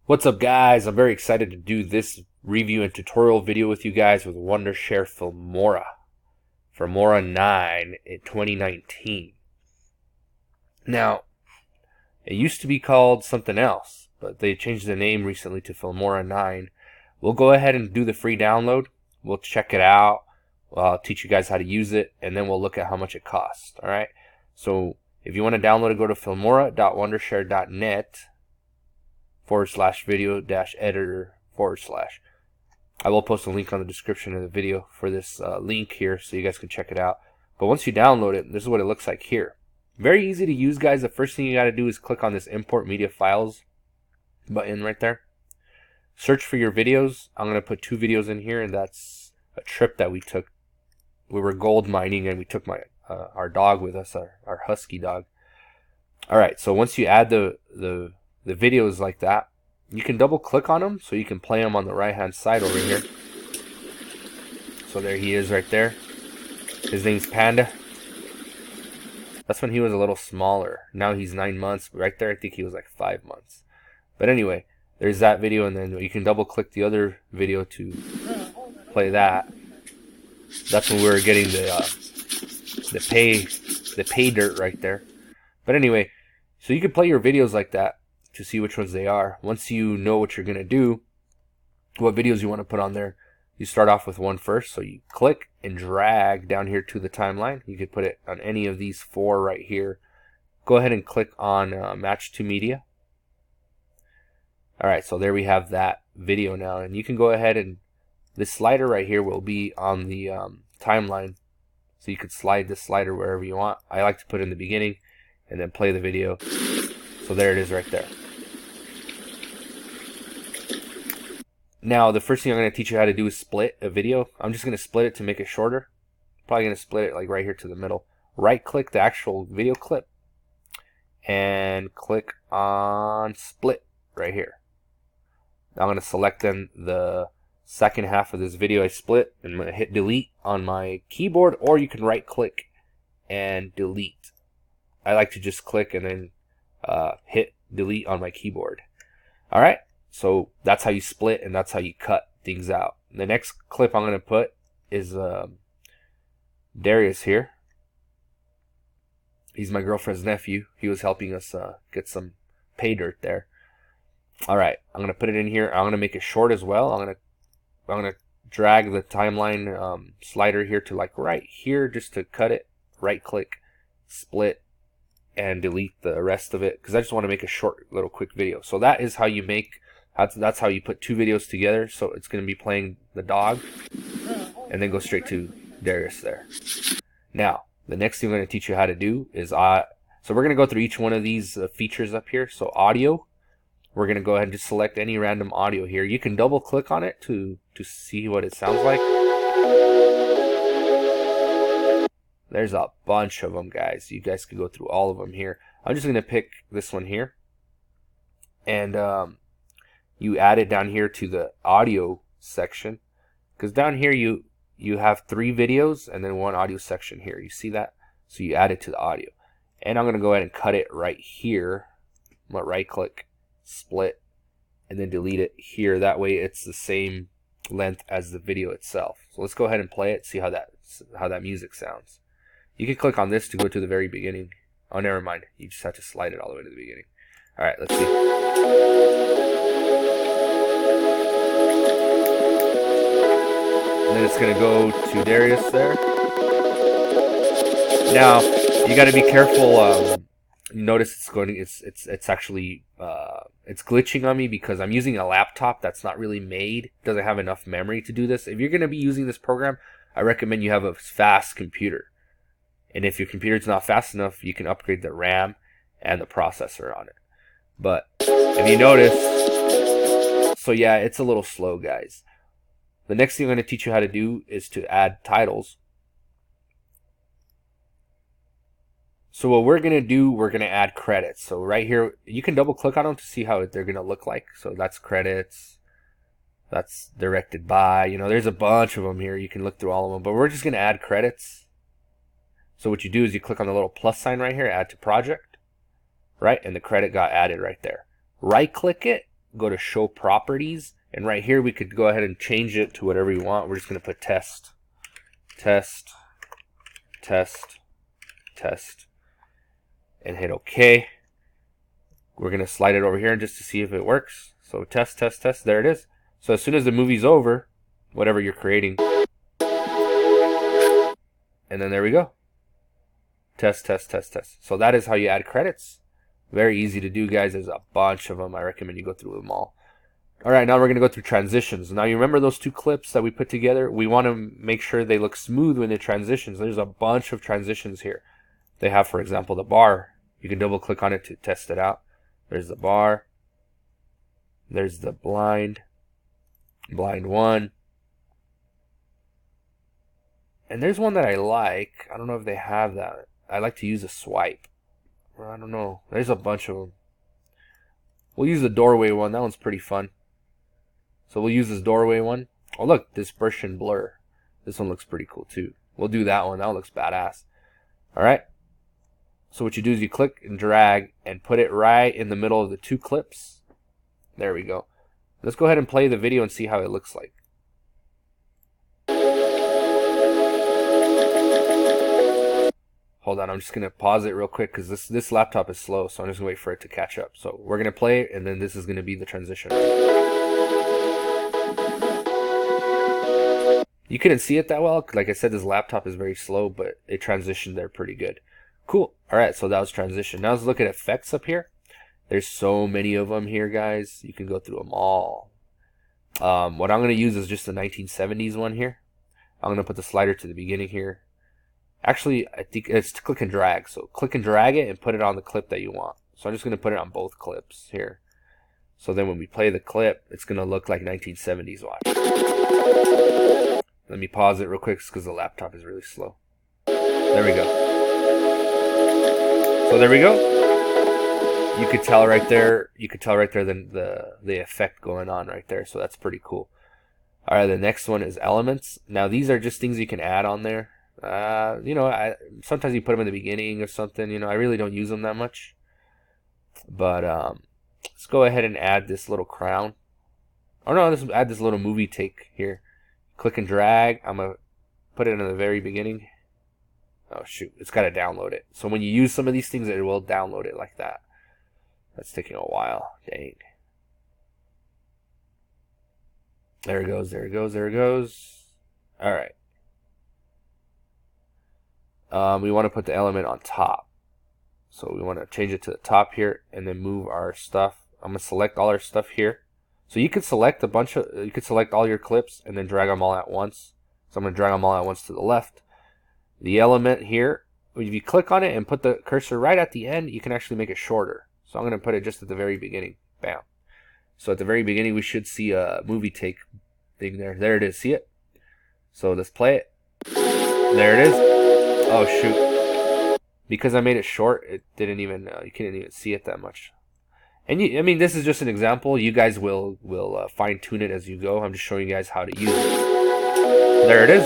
What's up, guys? I'm very excited to do this review and tutorial video with you guys with Wondershare Filmora 9 in 2019. Now, it used to be called something else, but they changed the name recently to Filmora 9. We'll go ahead and do the free download. We'll check it out. I'll teach you guys how to use it, and then we'll look at how much it costs. All right. So if you want to download it, go to filmora.wondershare.net/video-editor/. I will post a link on the description of the video for this link here so you guys can check it out. But once you download it, this is what it looks like here. Very easy to use, guys. The first thing you got to do is click on this import media files button right there. Search for your videos. I'm going to put 2 videos in here, and that's a trip that we took. We were gold mining, and we took our dog with us, our husky dog. Alright, so once you add the videos like that, you can double click on them so you can play them on the right hand side over here. So there he is right there. His name's Panda. That's when he was a little smaller. Now he's 9 months. Right there I think he was like 5 months. But anyway, there's that video, and then you can double click the other video to play that. That's when we were getting the pay dirt right there. But anyway, so you can play your videos like that to see which ones they are. Once you know what you're going to do, what videos you want to put on there, you start off with one first. So you click and drag down here to the timeline. You could put it on any of these 4 right here. Go ahead and click on Match to Media. Alright, so there we have that video now. And you can go ahead and this slider right here will be on the timeline. So you could slide this slider wherever you want. I like to put it in the beginning and then play the video. So there it is right there. Now, the first thing I'm going to teach you how to do is split a video. I'm just going to split it to make it shorter. Probably going to split it like right here to the middle. Right click the actual video clip and click on split right here. Now I'm going to select then the second half of this video I split, and I'm going to hit delete on my keyboard, or you can right click and delete. I like to just click and then hit delete on my keyboard. Alright, so that's how you split and that's how you cut things out. The next clip I'm going to put is Darius here. He's my girlfriend's nephew. He was helping us get some pay dirt there. Alright, I'm going to put it in here. I'm going to make it short as well. I'm going to drag the timeline slider here to like right here just to cut it. Right click, split, and delete the rest of it because I just want to make a short little quick video. So that is how you make, that's how you put 2 videos together. So it's going to be playing the dog and then go straight to Darius there. Now the next thing I'm going to teach you how to do is so we're going to go through each one of these features up here. So audio, we're going to go ahead and just select any random audio here. You can double click on it to see what it sounds like. There's a bunch of them, guys. You guys can go through all of them here. I'm just going to pick this one here. And you add it down here to the audio section. Because down here you have 3 videos and then 1 audio section here. You see that? So you add it to the audio. And I'm going to go ahead and cut it right here. I'm going to right click, split, and then delete it here. That way it's the same length as the video itself. So let's go ahead and play it, see how that music sounds. You can click on this to go to the very beginning. Oh, never mind. You just have to slide it all the way to the beginning. Alright, let's see. And then it's going to go to Darius there. Now, you got to be careful. Notice it's actually it's glitching on me because I'm using a laptop that's not really made. Doesn't have enough memory to do this. If you're going to be using this program, I recommend you have a fast computer. And if your computer's not fast enough, you can upgrade the RAM and the processor on it. But if you notice, so yeah, it's a little slow, guys. The next thing I'm going to teach you how to do is to add titles. So what we're going to do, we're going to add credits. So right here, you can double click on them to see how they're going to look like. So that's credits. That's directed by. You know, there's a bunch of them here. You can look through all of them. But we're just going to add credits. So what you do is you click on the little plus sign right here, add to project, right? And the credit got added right there. Right click it, go to show properties, and right here we could go ahead and change it to whatever you want. We're just going to put test, test, test, test, and hit OK. We're going to slide it over here just to see if it works. So test, test, test, there it is. So as soon as the movie's over, whatever you're creating, and then there we go. Test, test, test, test. So that is how you add credits. Very easy to do, guys. There's a bunch of them. I recommend you go through them all. Alright, now we're going to go through transitions. Now you remember those two clips that we put together? We want to make sure they look smooth when they transitions. There's a bunch of transitions here. They have, for example, the bar. You can double click on it to test it out. There's the bar. There's the blind. Blind one. And there's one that I like. I don't know if they have that. I like to use a swipe. Or I don't know. There's a bunch of them. We'll use the doorway one. That one's pretty fun. So we'll use this doorway one. Oh look, dispersion blur. This one looks pretty cool too. We'll do that one. That one looks badass. Alright. So what you do is you click and drag and put it right in the middle of the two clips. There we go. Let's go ahead and play the video and see how it looks like. Hold on, I'm just going to pause it real quick because this laptop is slow, so I'm just going to wait for it to catch up. So we're going to play it, and then this is going to be the transition. You couldn't see it that well. Like I said, this laptop is very slow, but it transitioned there pretty good. Cool. Alright, so that was transition. Now let's look at effects up here. There's so many of them here, guys. You can go through them all. What I'm going to use is just the 1970s one here. I'm going to put the slider to the beginning here. Actually, I think it's click and drag. So click and drag it and put it on the clip that you want. So I'm just going to put it on both clips here. So then when we play the clip, it's going to look like 1970s. Watch. Let me pause it real quick because the laptop is really slow. There we go. So there we go. You could tell right there. You could tell right there the effect going on right there. So that's pretty cool. All right, the next one is elements. Now these are just things you can add on there. You know, sometimes you put them in the beginning or something. You know, I really don't use them that much. But let's go ahead and add this little crown. Oh no, let's add this little movie take here. Click and drag. I'm gonna put it in the very beginning. Oh shoot, it's got to download it. So when you use some of these things, it will download it like that. That's taking a while. Dang. There it goes. There it goes. There it goes. All right. We want to put the element on top. So we want to change it to the top here and then move our stuff. I'm going to select all our stuff here. So you could select you could select all your clips and then drag them all at once. So I'm going to drag them all at once to the left. The element here, if you click on it and put the cursor right at the end, you can actually make it shorter. So I'm going to put it just at the very beginning. Bam. So at the very beginning, we should see a movie take thing there. There it is. See it? So let's play it. There it is. Oh shoot! Because I made it short, it didn't even you couldn't even see it that much. And I mean, this is just an example. You guys will fine tune it as you go. I'm just showing you guys how to use it. There it is.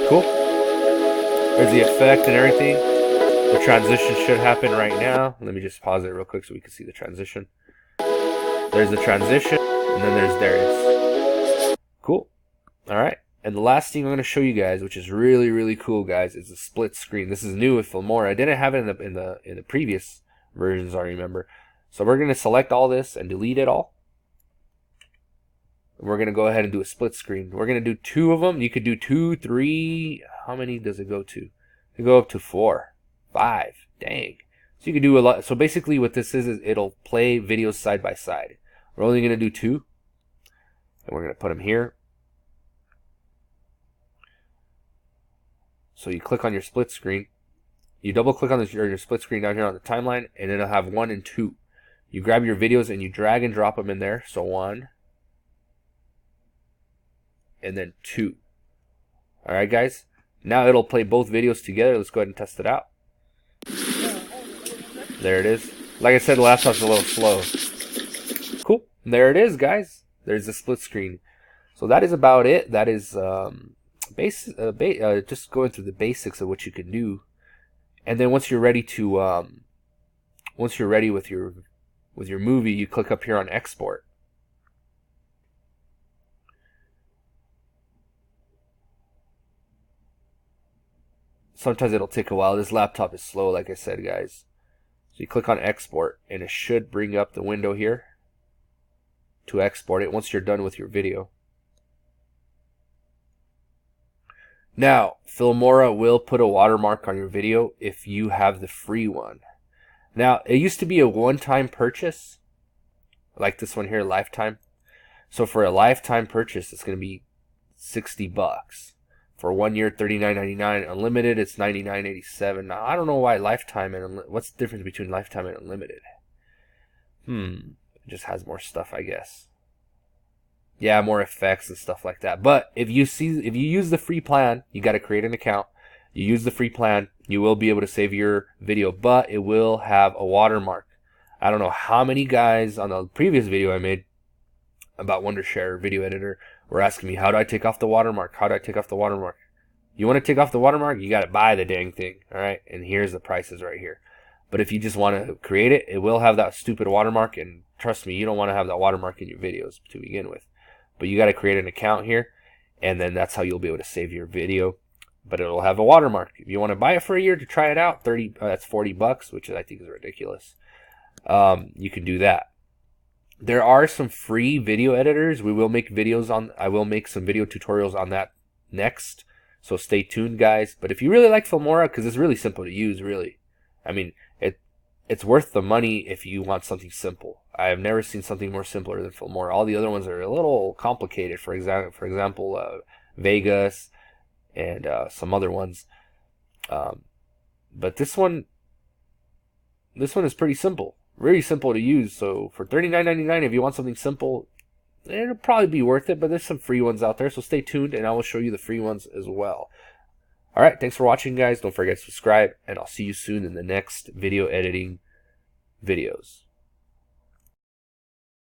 Cool. There's the effect and everything. The transition should happen right now. Let me just pause it real quick so we can see the transition. There's the transition, and then there it is. Cool. All right. And the last thing I'm going to show you guys, which is really, really cool, guys, is the split screen. This is new with Filmora. I didn't have it in the previous versions, I remember. So we're going to select all this and delete it all. We're going to go ahead and do a split screen. We're going to do 2 of them. You could do 2, 3. How many does it go to? It go up to 4, 5. Dang. So you can do a lot. So basically what this is it'll play videos side by side. We're only going to do 2. And we're going to put them here. So you click on your split screen, you double click on your split screen down here on the timeline, and it'll have 1 and 2. You grab your videos and you drag and drop them in there. So 1 and then 2. All right, guys. Now it'll play both videos together. Let's go ahead and test it out. There it is. Like I said, the laptop's a little slow. Cool. There it is, guys. There's the split screen. So that is about it. That is just going through the basics of what you can do, and then once you're ready to once you're ready with your movie, you click up here on export. sometimes it'll take a while. This laptop is slow, like I said, guys. So you click on export, and it should bring up the window here to export it once you're done with your video. Now, Filmora will put a watermark on your video if you have the free one. Now, it used to be a one-time purchase, like this one here, lifetime. So for a lifetime purchase, it's going to be $60. For 1 year, $39.99. Unlimited, it's $99.87. Now, I don't know why lifetime and what's the difference between lifetime and unlimited? It just has more stuff, I guess. Yeah, more effects and stuff like that. But if you use the free plan, you got to create an account. You use the free plan, you will be able to save your video, but it will have a watermark. I don't know how many guys on the previous video I made about Wondershare video editor were asking me, how do I take off the watermark? How do I take off the watermark? You want to take off the watermark? You got to buy the dang thing. All right. And here's the prices right here. But if you just want to create it, it will have that stupid watermark. And trust me, you don't want to have that watermark in your videos to begin with. But you got to create an account here. And then that's how you'll be able to save your video. But it'll have a watermark. If you want to buy it for a year to try it out, that's $40, which I think is ridiculous. You can do that. There are some free video editors. I will make some video tutorials on that next. So stay tuned, guys. But if you really like Filmora, because it's really simple to use, really. I mean, it's worth the money if you want something simple. I have never seen something more simpler than Filmora. All the other ones are a little complicated. For example, Vegas and some other ones. But this one is pretty simple. Really simple to use. So for $39.99, if you want something simple, it'll probably be worth it. But there's some free ones out there, so stay tuned, and I will show you the free ones as well. All right, thanks for watching, guys. Don't forget to subscribe, and I'll see you soon in the next video editing videos.